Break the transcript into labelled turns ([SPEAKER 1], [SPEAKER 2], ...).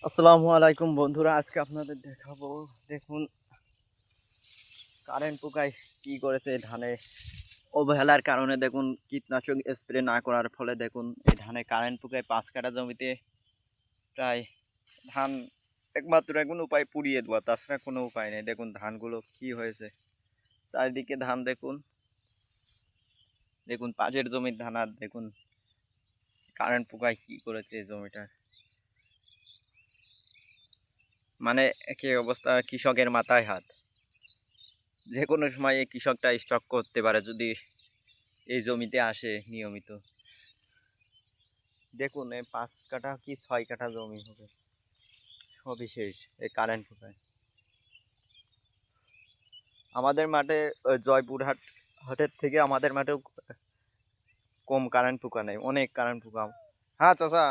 [SPEAKER 1] আসসালামু আলাইকুম বন্ধুরা, আজকে আপনাদের দেখাবো। দেখুন কারেন্ট পোকায় কি করেছে ধানে। অবহেলার কারণে দেখুন কীটনাশক স্প্রে না করার ফলে দেখুন এই ধানে কারেন্ট পোকায় 5 কাঠা জমিতে প্রায় ধান একমাত্র এখন উপায় পুড়িয়ে দেওয়া, তাছাড়া কোনো উপায় নেই। দেখুন ধানগুলো কি হয়েছে, চারিদিকে ধান। দেখুন দেখুন পাশের জমির ধান, আর দেখুন কারেন্ট পোকায় কি করেছে এই জমিটা। মানে একই অবস্থা, কৃষকের মাথায় হাত। যে কোনো সময় এই কৃষকটা স্টক করতে পারে যদি এই জমিতে আসে নিয়মিত। দেখুন এই 5 কাঠা কি 6 কাঠা জমি হবে, সবই শেষ এই কারেন্ট পোকায়। আমাদের মাঠে জয়পুরহাট হাটের থেকে আমাদের মাঠেও কম কারেন্ট পোকা নেই, অনেক কারেন্ট পোকা। হ্যাঁ চাচা।